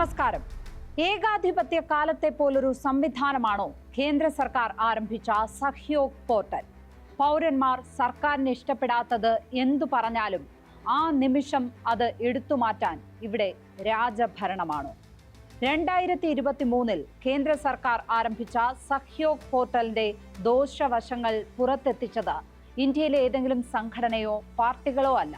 നമസ്കാരം. ഏകാധിപത്യ കാലത്തെ പോലൊരു സംവിധാനമാണോ കേന്ദ്ര സർക്കാർ ആരംഭിച്ച സഹ്യോഗ് പോർട്ടൽ? പൗരന്മാർ സർക്കാരിന് ഇഷ്ടപ്പെടാത്തത് എന്തു പറഞ്ഞാലും ആ നിമിഷം അത് എടുത്തുമാറ്റാൻ ഇവിടെ രാജഭരണമാണോ? 2023 കേന്ദ്ര സർക്കാർ ആരംഭിച്ച സഹ്യോഗ് പോർട്ടലിന്റെ ദോഷവശങ്ങൾ പുറത്തെത്തിച്ചത് ഇന്ത്യയിലെ ഏതെങ്കിലും സംഘടനയോ പാർട്ടികളോ അല്ല.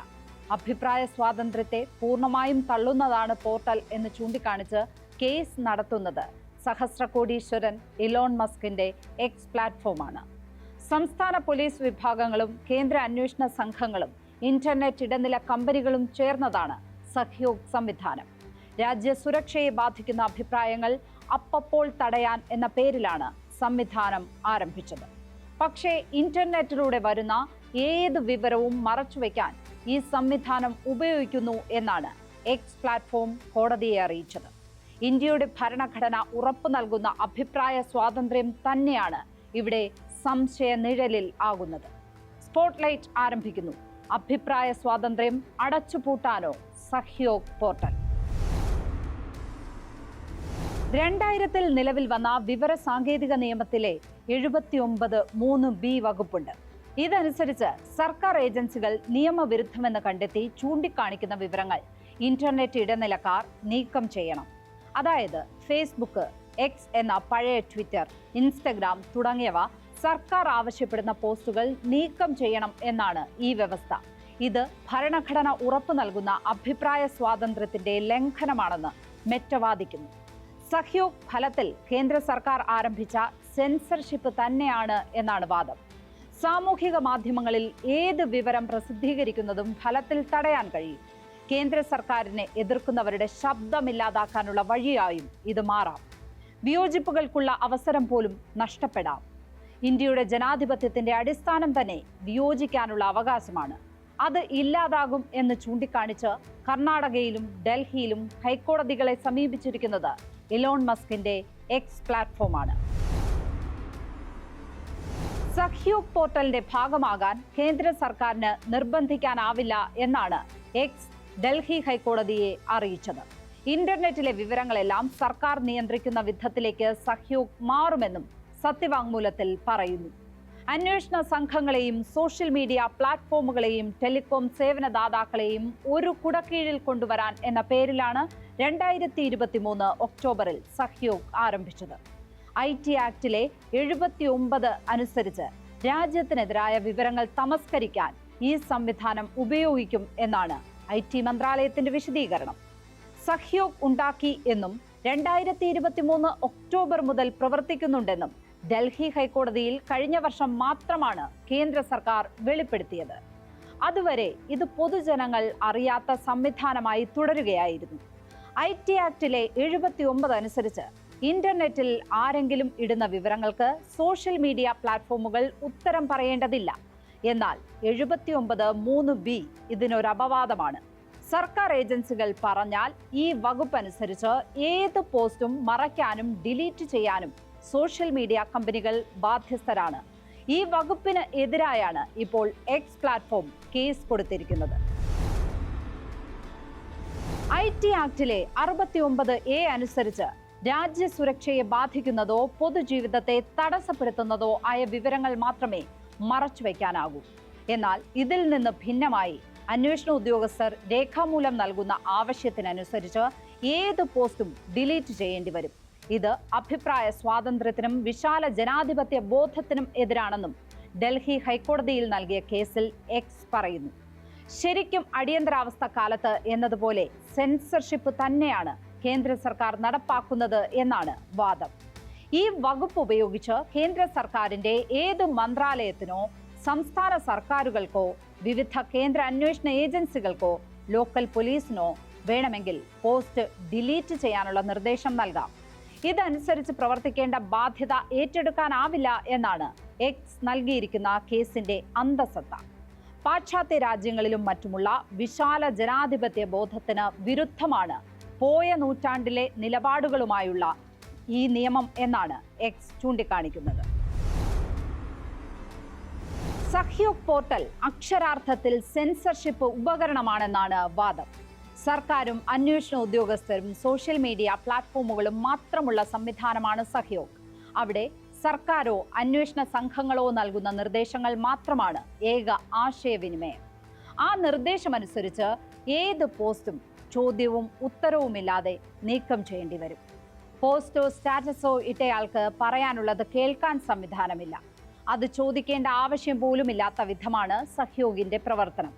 അഭിപ്രായ സ്വാതന്ത്ര്യത്തെ പൂർണ്ണമായും തള്ളുന്നതാണ് പോർട്ടൽ എന്ന് ചൂണ്ടിക്കാണിച്ച് കേസ് നടത്തുന്നത് സഹസ്രകോടീശ്വരൻ ഇലോൺ മസ്കിന്റെ എക്സ് പ്ലാറ്റ്ഫോമാണ്. സംസ്ഥാന പോലീസ് വിഭാഗങ്ങളും കേന്ദ്ര അന്വേഷണ സംഘങ്ങളും ഇന്റർനെറ്റ് ഇടനില കമ്പനികളും ചേർന്നതാണ് സഹ്യോഗ് സംവിധാനം. രാജ്യസുരക്ഷയെ ബാധിക്കുന്ന അഭിപ്രായങ്ങൾ അപ്പപ്പോൾ തടയാൻ എന്ന പേരിലാണ് സംവിധാനം ആരംഭിച്ചത്. പക്ഷേ ഇന്റർനെറ്റിലൂടെ വരുന്ന ഏത് വിവരവും മറച്ചുവെക്കാൻ ഈ സംവിധാനം ഉപയോഗിക്കുന്നു എന്നാണ് എക്സ് പ്ലാറ്റ്ഫോം കോടതിയെ അറിയിച്ചത്. ഇന്ത്യയുടെ ഭരണഘടന ഉറപ്പു നൽകുന്ന അഭിപ്രായ സ്വാതന്ത്ര്യം തന്നെയാണ് ഇവിടെ സംശയ നിഴലിൽ ആകുന്നത്. സ്പോട്ട്ലൈറ്റ് ആരംഭിക്കുന്നു. അഭിപ്രായ സ്വാതന്ത്ര്യം അടച്ചുപൂട്ടാനോ സഹ്യോഗ് പോർട്ടൽ? 2000 നിലവിൽ വന്ന വിവര സാങ്കേതിക നിയമത്തിലെ 79(3)(b) വകുപ്പുണ്ട്. ഇതനുസരിച്ച് സർക്കാർ ഏജൻസികൾ നിയമവിരുദ്ധമെന്ന് കണ്ടെത്തി ചൂണ്ടിക്കാണിക്കുന്ന വിവരങ്ങൾ ഇന്റർനെറ്റ് ഇടനിലക്കാർ നീക്കം ചെയ്യണം. അതായത് ഫേസ്ബുക്ക്, എക്സ് എന്ന പഴയ ട്വിറ്റർ, ഇൻസ്റ്റഗ്രാം തുടങ്ങിയവ സർക്കാർ ആവശ്യപ്പെടുന്ന പോസ്റ്റുകൾ നീക്കം ചെയ്യണം എന്നാണ് ഈ വ്യവസ്ഥ. ഇത് ഭരണഘടന ഉറപ്പു നൽകുന്ന അഭിപ്രായ സ്വാതന്ത്ര്യത്തിന്റെ ലംഘനമാണെന്ന് മെറ്റ വാദിക്കുന്നു. സഹ്യോഗ് ഫലത്തിൽ കേന്ദ്ര സർക്കാർ ആരംഭിച്ച സെൻസർഷിപ്പ് തന്നെയാണ് എന്നാണ് വാദം. സാമൂഹിക മാധ്യമങ്ങളിൽ ഏത് വിവരം പ്രസിദ്ധീകരിക്കുന്നതും ഫലത്തിൽ തടയാൻ കഴിയും. കേന്ദ്ര സർക്കാരിനെ എതിർക്കുന്നവരുടെ ശബ്ദമില്ലാതാക്കാനുള്ള വഴിയായും ഇത് മാറാം. വിയോജിപ്പുകൾക്കുള്ള അവസരം പോലും നഷ്ടപ്പെടാം. ഇന്ത്യയുടെ ജനാധിപത്യത്തിന്റെ അടിസ്ഥാനം തന്നെ വിയോജിക്കാനുള്ള അവകാശമാണ്. അത് ഇല്ലാതാകും എന്ന് ചൂണ്ടിക്കാണിച്ച് കർണാടകയിലും ഡൽഹിയിലും ഹൈക്കോടതികളെ സമീപിച്ചിരിക്കുന്നത് ഇലോൺ മസ്കിന്റെ എക്സ് പ്ലാറ്റ്ഫോമാണ്. സഹ്യോഗ് പോർട്ടലിന്റെ ഭാഗമാകാൻ കേന്ദ്ര സർക്കാരിന് നിർബന്ധിക്കാനാവില്ല എന്നാണ് എക്സ് ഡൽഹി ഹൈക്കോടതിയെ അറിയിച്ചത്. ഇന്റർനെറ്റിലെ വിവരങ്ങളെല്ലാം സർക്കാർ നിയന്ത്രിക്കുന്ന വിധത്തിലേക്ക് സഹ്യോഗ് മാറുമെന്നും സത്യവാങ്മൂലത്തിൽ പറയുന്നു. അന്വേഷണ സംഘങ്ങളെയും സോഷ്യൽ മീഡിയ പ്ലാറ്റ്ഫോമുകളെയും ടെലികോം സേവനദാതാക്കളെയും ഒരു കുടക്കീഴിൽ കൊണ്ടുവരാൻ എന്ന പേരിലാണ് 2023 ഒക്ടോബറിൽ സഹ്യോഗ് ആരംഭിച്ചത്. IT ആക്ടിലെ 79 അനുസരിച്ച് രാജ്യത്തിനെതിരായ വിവരങ്ങൾ തമസ്കരിക്കാൻ ഈ സംവിധാനം ഉപയോഗിക്കും എന്നാണ് IT മന്ത്രാലയത്തിന്റെ വിശദീകരണം. സഹ്യോഗ് ഉണ്ടാക്കി എന്നും 2023 ഒക്ടോബർ മുതൽ പ്രവർത്തിക്കുന്നുണ്ടെന്നും ഡൽഹി ഹൈക്കോടതിയിൽ കഴിഞ്ഞ വർഷം മാത്രമാണ് കേന്ദ്ര സർക്കാർ വെളിപ്പെടുത്തിയത്. അതുവരെ ഇത് പൊതുജനങ്ങൾ അറിയാത്ത സംവിധാനമായി തുടരുകയായിരുന്നു. IT ആക്ടിലെ 79 അനുസരിച്ച് ഇന്റർനെറ്റിൽ ആരെങ്കിലും ഇടുന്ന വിവരങ്ങൾക്ക് സോഷ്യൽ മീഡിയ പ്ലാറ്റ്ഫോമുകൾ ഉത്തരം പറയേണ്ടതില്ല. എന്നാൽ 79(3)(b) ഇതിനൊരു അപവാദമാണ്. സർക്കാർ ഏജൻസികൾ പറഞ്ഞാൽ ഈ വകുപ്പ് അനുസരിച്ച് ഏത് പോസ്റ്റും മറയ്ക്കാനും ഡിലീറ്റ് ചെയ്യാനും സോഷ്യൽ മീഡിയ കമ്പനികൾ ബാധ്യസ്ഥരാണ്. ഈ വകുപ്പിന് എതിരായാണ് ഇപ്പോൾ എക്സ് പ്ലാറ്റ്ഫോം കേസ് കൊടുത്തിരിക്കുന്നത്. IT ആക്ടിലെ 69(a) അനുസരിച്ച് രാജ്യസുരക്ഷയെ ബാധിക്കുന്നതോ പൊതുജീവിതത്തെ തടസ്സപ്പെടുത്തുന്നതോ ആയ വിവരങ്ങൾ മാത്രമേ മറച്ചുവെക്കാനാകൂ. എന്നാൽ ഇതിൽ നിന്ന് ഭിന്നമായി അന്വേഷണ ഉദ്യോഗസ്ഥർ രേഖാമൂലം നൽകുന്ന ആവശ്യത്തിനനുസരിച്ച് ഏത് പോസ്റ്റും ഡിലീറ്റ് ചെയ്യേണ്ടി വരും. ഇത് അഭിപ്രായ സ്വാതന്ത്ര്യത്തിനും വിശാല ജനാധിപത്യ ബോധത്തിനും എതിരാണെന്നും ഡൽഹി ഹൈക്കോടതിയിൽ നൽകിയ കേസിൽ എക്സ് പറയുന്നു. ശരിക്കും അടിയന്തരാവസ്ഥ കാലത്ത് എന്നതുപോലെ സെൻസർഷിപ്പ് തന്നെയാണ് കേന്ദ്ര സർക്കാർ നടപ്പാക്കുന്നത് എന്നാണ് വാദം. ഈ വകുപ്പ് ഉപയോഗിച്ച് കേന്ദ്ര സർക്കാരിന്റെ ഏത് മന്ത്രാലയത്തിനോ സംസ്ഥാന സർക്കാരുകൾക്കോ വിവിധ കേന്ദ്ര അന്വേഷണ ഏജൻസികൾക്കോ ലോക്കൽ പോലീസിനോ വേണമെങ്കിൽ പോസ്റ്റ് ഡിലീറ്റ് ചെയ്യാനുള്ള നിർദ്ദേശം നൽകാം. ഇതനുസരിച്ച് പ്രവർത്തിക്കേണ്ട ബാധ്യത ഏറ്റെടുക്കാനാവില്ല എന്നാണ് എക്സ് നൽകിയിരിക്കുന്ന കേസിന്റെ അന്തസത്ത. പാശ്ചാത്യ രാജ്യങ്ങളിലും മറ്റുമുള്ള വിശാല ജനാധിപത്യ ബോധത്തിന് വിരുദ്ധമാണ് പോയ നൂറ്റാണ്ടിലെ നിലപാടുകളുമായുള്ള ഈ നിയമം എന്നാണ് എക്സ് ചൂണ്ടിക്കാണിക്കുന്നത്. സഹ്യോഗ് പോർട്ടൽ അക്ഷരാർത്ഥത്തിൽ സെൻസർഷിപ്പ് ഉപകരണമാണെന്നാണ് വാദം. സർക്കാരും അന്വേഷണ ഉദ്യോഗസ്ഥരും സോഷ്യൽ മീഡിയ പ്ലാറ്റ്ഫോമുകളും മാത്രമുള്ള സംവിധാനമാണ് സഹയോഗ്. അവിടെ സർക്കാരോ അന്വേഷണ സംഘങ്ങളോ നൽകുന്ന നിർദ്ദേശങ്ങൾ മാത്രമാണ് ഏക ആശയവിനിമയം. ആ നിർദ്ദേശമനുസരിച്ച് ഏത് പോസ്റ്റും ചോദ്യവും ഉത്തരവുമില്ലാതെ നീക്കം ചെയ്യേണ്ടി വരും. പോസ്റ്റോ സ്റ്റാറ്റസോ ഇട്ടയാൾക്ക് പറയാനുള്ളത് കേൾക്കാൻ സംവിധാനമില്ല. അത് ചോദിക്കേണ്ട ആവശ്യം പോലുമില്ലാത്ത വിധമാണ് സഹയോഗിന്റെ പ്രവർത്തനം.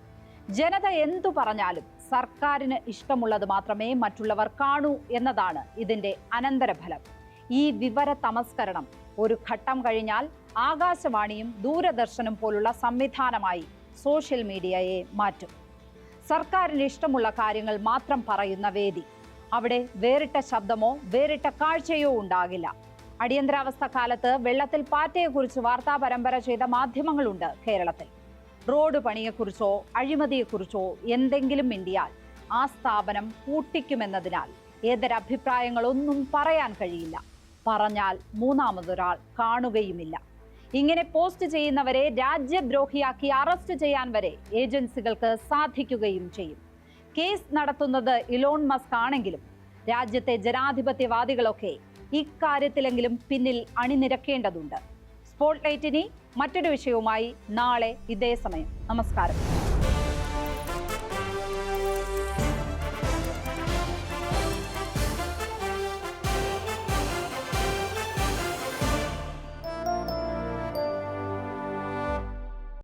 ജനത എന്തു പറഞ്ഞാലും സർക്കാരിന് ഇഷ്ടമുള്ളത് മാത്രമേ മറ്റുള്ളവർ കാണൂ എന്നതാണ് ഇതിന്റെ അനന്തരഫലം. ഈ വിവര തമസ്കരണം ഒരു ഘട്ടം കഴിഞ്ഞാൽ ആകാശവാണിയും ദൂരദർശനും പോലുള്ള സംവിധാനമായി സോഷ്യൽ മീഡിയയെ മാറ്റും. സർക്കാരിന് ഇഷ്ടമുള്ള കാര്യങ്ങൾ മാത്രം പറയുന്ന വേദി. അവിടെ വേറിട്ട ശബ്ദമോ വേറിട്ട കാഴ്ചയോ ഉണ്ടാകില്ല. അടിയന്തരാവസ്ഥ കാലത്ത് വെള്ളത്തിൽ പാറ്റയെക്കുറിച്ച് വാർത്താ പരമ്പര ചെയ്ത മാധ്യമങ്ങളുണ്ട് കേരളത്തിൽ. റോഡ് പണിയെക്കുറിച്ചോ അഴിമതിയെക്കുറിച്ചോ എന്തെങ്കിലും മിണ്ടിയാൽ ആ സ്ഥാപനം പൂട്ടിക്കുമെന്നതിനാൽ ഏതൊരഭിപ്രായങ്ങളൊന്നും പറയാൻ കഴിയില്ല. പറഞ്ഞാൽ മൂന്നാമതൊരാൾ കാണുകയുമില്ല. ഇങ്ങനെ പോസ്റ്റ് ചെയ്യുന്നവരെ രാജ്യദ്രോഹിയാക്കി അറസ്റ്റ് ചെയ്യാൻ വരെ ഏജൻസികൾക്ക് സാധിക്കുകയും ചെയ്യും. കേസ് നടത്തുന്നത് ഇലോൺ മസ്ക് ആണെങ്കിലും രാജ്യത്തെ ജനാധിപത്യവാദികളൊക്കെ ഇക്കാര്യത്തിലെങ്കിലും പിന്നിൽ അണിനിരക്കേണ്ടതുണ്ട്. സ്പോട്ട്ലൈറ്റ് ഇനി മറ്റൊരു വിഷയവുമായി നാളെ ഇതേ സമയം. നമസ്കാരം.